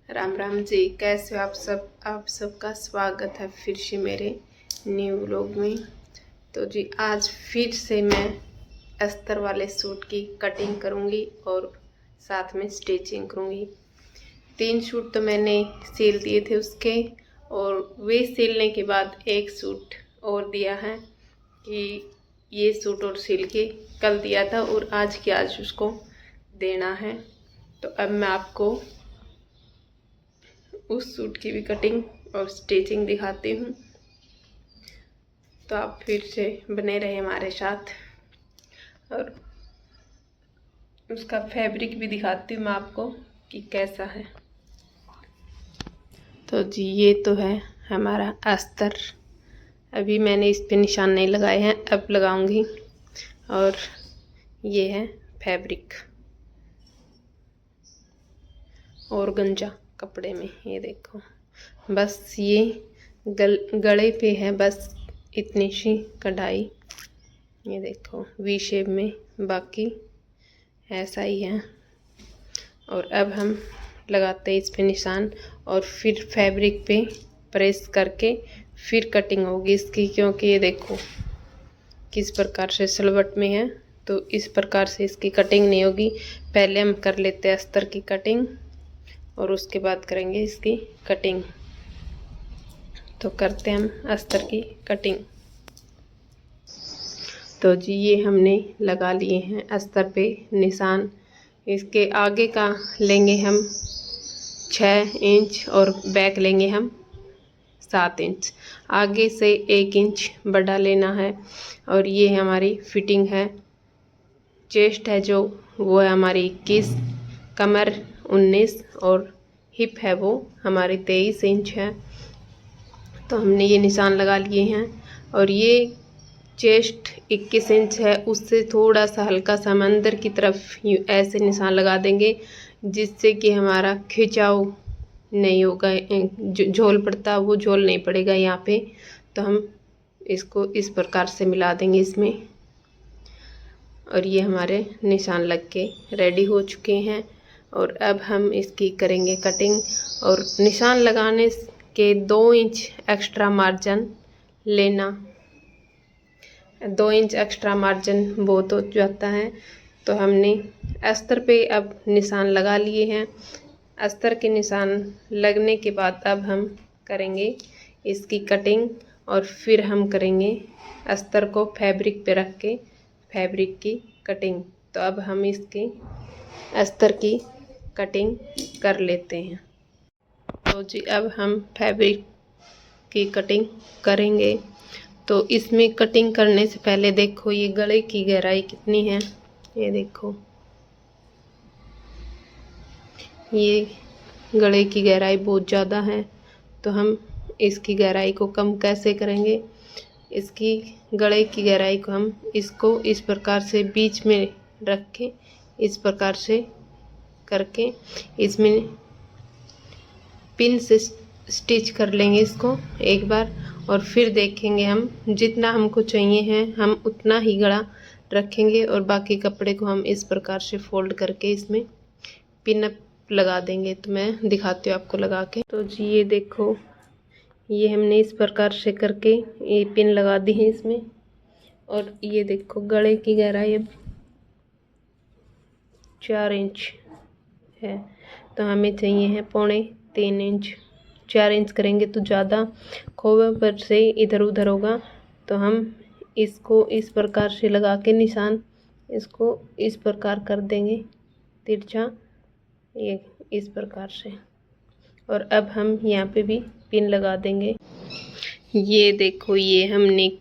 राम राम जी, कैसे हो आप सब। आप सबका स्वागत है फिर से मेरे न्यू व्लॉग में। तो जी आज फिर से मैं अस्तर वाले सूट की कटिंग करूँगी और साथ में स्टिचिंग करूँगी। 3 सूट तो मैंने सिल दिए थे उसके, और वे सिलने के बाद एक सूट और दिया है कि ये सूट और सिल के कल दिया था और आज की आज उसको देना है। तो अब मैं आपको उस सूट की भी कटिंग और स्टिचिंग दिखाती हूँ, तो आप फिर से बने रहे हमारे साथ। और उसका फैब्रिक भी दिखाती हूँ मैं आपको कि कैसा है। तो जी ये तो है हमारा अस्तर। अभी मैंने इस पे निशान नहीं लगाए हैं, अब लगाऊंगी। और ये है फैब्रिक और गंजा कपड़े में, ये देखो। बस ये गले पे है, बस इतनी सी कढ़ाई, ये देखो वी शेप में, बाकी ऐसा ही है। और अब हम लगाते हैं इस पे निशान और फिर फैब्रिक पे प्रेस करके फिर कटिंग होगी इसकी, क्योंकि ये देखो किस प्रकार से सिलवट में है, तो इस प्रकार से इसकी कटिंग नहीं होगी। पहले हम कर लेते हैं अस्तर की कटिंग और उसके बाद करेंगे इसकी कटिंग। तो करते हैं हम अस्तर की कटिंग। तो जी ये हमने लगा लिए हैं अस्तर पे निशान। इसके आगे का लेंगे हम 6 इंच और बैक लेंगे हम 7 इंच। आगे से 1 इंच बढ़ा लेना है। और ये हमारी फिटिंग है। चेस्ट है जो वो है हमारी 21, कमर 19 और हिप है वो हमारी 23 इंच है। तो हमने ये निशान लगा लिए हैं। और ये चेस्ट 21 इंच है, उससे थोड़ा सा हल्का सा हम अंदर की तरफ ऐसे निशान लगा देंगे, जिससे कि हमारा खिंचाव नहीं होगा। झोल पड़ता वो झोल नहीं पड़ेगा यहाँ पे। तो हम इसको इस प्रकार से मिला देंगे इसमें। और ये हमारे निशान लग के रेडी हो चुके हैं। और अब हम इसकी करेंगे कटिंग। और निशान लगाने के 2 इंच एक्स्ट्रा मार्जिन लेना। 2 इंच एक्स्ट्रा मार्जिन बहुत हो जाता है। तो हमने अस्तर पे अब निशान लगा लिए हैं। अस्तर के निशान लगने के बाद अब हम करेंगे इसकी कटिंग और फिर हम करेंगे अस्तर को फैब्रिक पे रख के फैब्रिक की कटिंग। तो अब हम इसकी अस्तर की कटिंग कर लेते हैं। तो जी अब हम फैब्रिक की कटिंग करेंगे। तो इसमें कटिंग करने से पहले देखो ये गले की गहराई कितनी है, ये देखो। ये गले की गहराई बहुत ज़्यादा है। तो हम इसकी गहराई को कम कैसे करेंगे। इसकी गले की गहराई को हम इसको इस प्रकार से बीच में रख के इस प्रकार से करके इसमें पिन से स्टिच कर लेंगे इसको एक बार। और फिर देखेंगे हम जितना हमको चाहिए है हम उतना ही गड़ा रखेंगे। और बाकी कपड़े को हम इस प्रकार से फोल्ड करके इसमें पिन अप लगा देंगे। तो मैं दिखाती हूँ आपको लगा के। तो जी ये देखो, ये हमने इस प्रकार से करके ये पिन लगा दी है इसमें। और ये देखो गले की गहराई अब 4 इंच है। तो हमें चाहिए है 3.25 इंच। 4 इंच करेंगे तो ज़्यादा खोवे पर से इधर उधर होगा। तो हम इसको इस प्रकार से लगा के निशान इसको इस प्रकार कर देंगे तिरछा, ये इस प्रकार से। और अब हम यहाँ पे भी पिन लगा देंगे। ये देखो ये हमने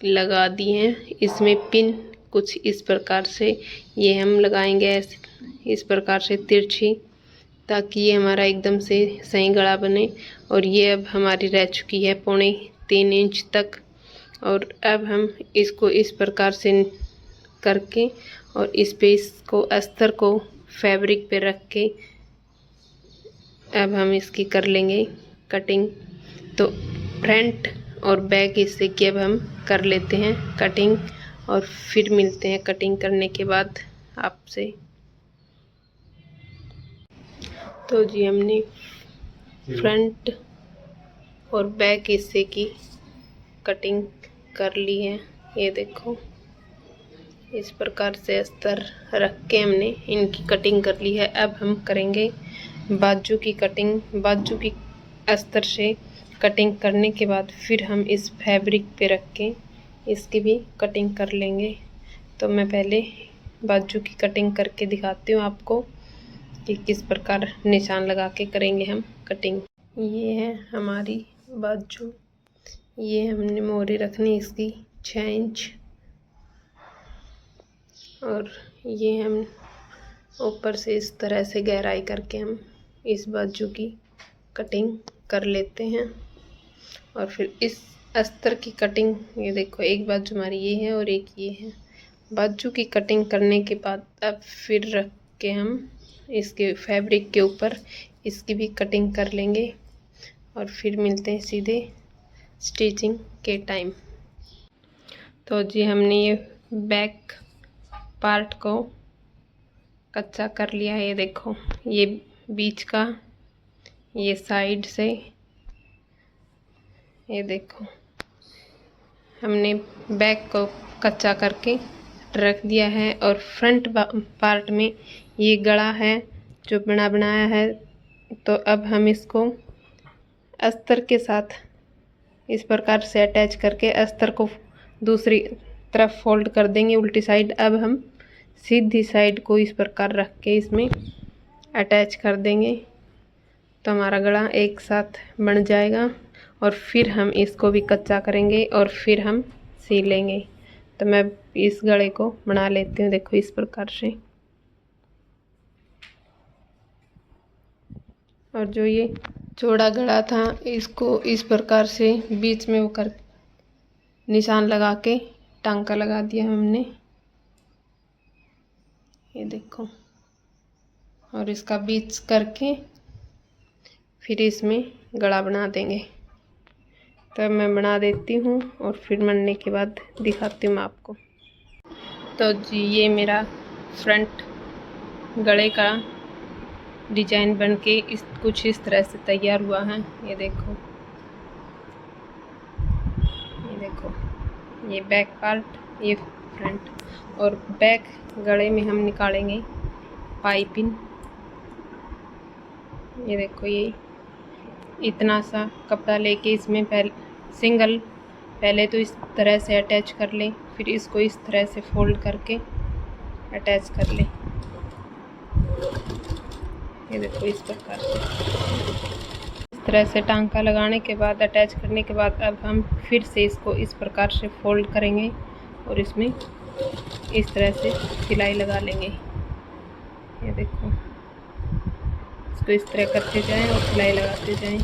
लगा दी हैं इसमें पिन कुछ इस प्रकार से। ये हम लगाएंगे ऐसे इस प्रकार से तिरछी, ताकि ये हमारा एकदम से सही गला बने। और ये अब हमारी रह चुकी है 3.25 इंच तक। और अब हम इसको इस प्रकार से करके और इस पे इसको अस्तर को फैब्रिक पे रख के अब हम इसकी कर लेंगे कटिंग। तो फ्रंट और बैक हिस्से की अब हम कर लेते हैं कटिंग और फिर मिलते हैं कटिंग करने के बाद आपसे। तो जी हमने फ्रंट और बैक हिस्से की कटिंग कर ली है। ये देखो, इस प्रकार से अस्तर रख के हमने इनकी कटिंग कर ली है। अब हम करेंगे बाजू की कटिंग। बाजू की अस्तर से कटिंग करने के बाद फिर हम इस फैब्रिक पे रख के इसकी भी कटिंग कर लेंगे। तो मैं पहले बाजू की कटिंग करके दिखाती हूँ आपको कि किस प्रकार निशान लगा के करेंगे हम कटिंग। ये है हमारी बाजू। ये हमने मोहरी रखनी इसकी 6 इंच, और ये हम ऊपर से इस तरह से गहराई करके हम इस बाजू की कटिंग कर लेते हैं। और फिर इस अस्तर की कटिंग, ये देखो, एक बाजू हमारी ये है और एक ये है। बाजू की कटिंग करने के बाद अब फिर रख के हम इसके फैब्रिक के ऊपर इसकी भी कटिंग कर लेंगे। और फिर मिलते हैं सीधे स्टिचिंग के टाइम। तो जी हमने ये बैक पार्ट को कच्चा कर लिया है। ये देखो, ये बीच का, ये साइड से, ये देखो हमने बैक को कच्चा करके रख दिया है। और फ्रंट पार्ट में ये गला है जो बनाया है। तो अब हम इसको अस्तर के साथ इस प्रकार से अटैच करके अस्तर को दूसरी तरफ फोल्ड कर देंगे उल्टी साइड। अब हम सीधी साइड को इस प्रकार रख के इसमें अटैच कर देंगे तो हमारा गला एक साथ बन जाएगा। और फिर हम इसको भी कच्चा करेंगे और फिर हम सी लेंगे। तो मैं इस गले को बना लेती हूँ, देखो इस प्रकार से। और जो ये चौड़ा गला था इसको इस प्रकार से बीच में वो कर निशान लगा के टांका लगा दिया हमने, ये देखो। और इसका बीच करके फिर इसमें गला बना देंगे। तो मैं बना देती हूँ और फिर बनने के बाद दिखाती हूँ मैं आपको। तो जी ये मेरा फ्रंट गले का डिजाइन बन के कुछ इस तरह से तैयार हुआ है। ये देखो, ये देखो, ये बैक पार्ट, ये फ्रंट। और बैक गले में हम निकालेंगे पाइपिंग। ये देखो, ये इतना सा कपड़ा लेके इसमें पहले तो इस तरह से अटैच कर लें, फिर इसको इस तरह से फोल्ड करके अटैच कर लें। ये देखो इस प्रकार से, इस तरह से टांका लगाने के बाद, अटैच करने के बाद अब हम फिर से इसको इस प्रकार से फोल्ड करेंगे और इसमें इस तरह से सिलाई लगा लेंगे। ये देखो, इसको इस तरह करते जाएं और सिलाई लगाते जाएं।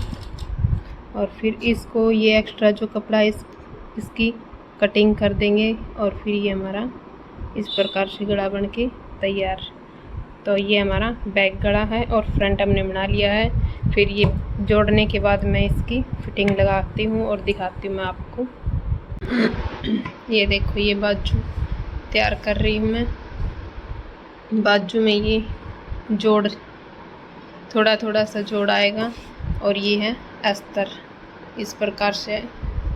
और फिर इसको ये एक्स्ट्रा जो कपड़ा इसकी कटिंग कर देंगे। और फिर ये हमारा इस प्रकार से गला बन के तैयार। तो ये हमारा बैक गला है और फ्रंट हमने बना लिया है। फिर ये जोड़ने के बाद मैं इसकी फिटिंग लगाती हूँ और दिखाती हूँ मैं आपको। ये देखो, ये बाजू तैयार कर रही हूँ मैं। बाजू में ये जोड़ थोड़ा थोड़ा सा जोड़ आएगा और ये है अस्तर। इस प्रकार से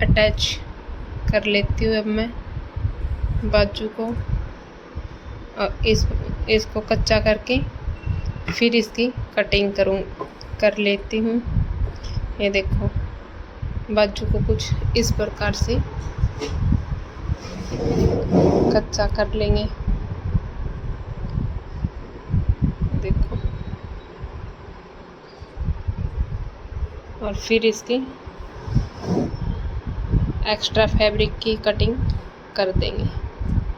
अटैच कर लेती हूँ अब मैं बाजू को। और इसको कच्चा करके फिर इसकी कटिंग कर लेती हूँ। ये देखो, बाजू को कुछ इस प्रकार से कच्चा कर लेंगे। देखो, और फिर इसकी एक्स्ट्रा फैब्रिक की कटिंग कर देंगे।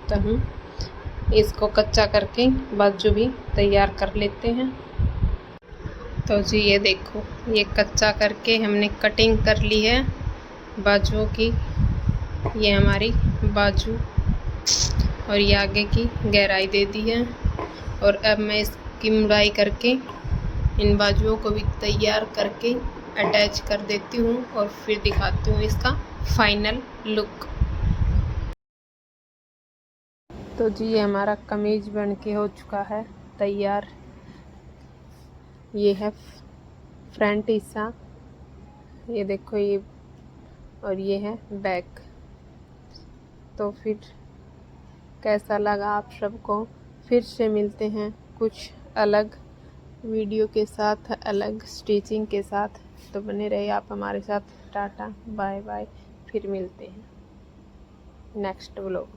तो हम इसको कच्चा करके बाजू भी तैयार कर लेते हैं। तो जी ये देखो, ये कच्चा करके हमने कटिंग कर ली है बाजुओं की। ये हमारी बाजू और ये आगे की गहराई दे दी है। और अब मैं इसकी मुड़ाई करके इन बाजुओं को भी तैयार करके अटैच कर देती हूँ और फिर दिखाती हूँ इसका फाइनल लुक। तो जी ये हमारा कमीज बन के हो चुका है तैयार। ये है फ्रंट हिस्सा, ये देखो ये, और ये है बैक। तो फिर कैसा लगा आप सबको? फिर से मिलते हैं कुछ अलग वीडियो के साथ, अलग स्टिचिंग के साथ। तो बने रहिए आप हमारे साथ। टाटा बाय बाय, फिर मिलते हैं नेक्स्ट व्लॉग।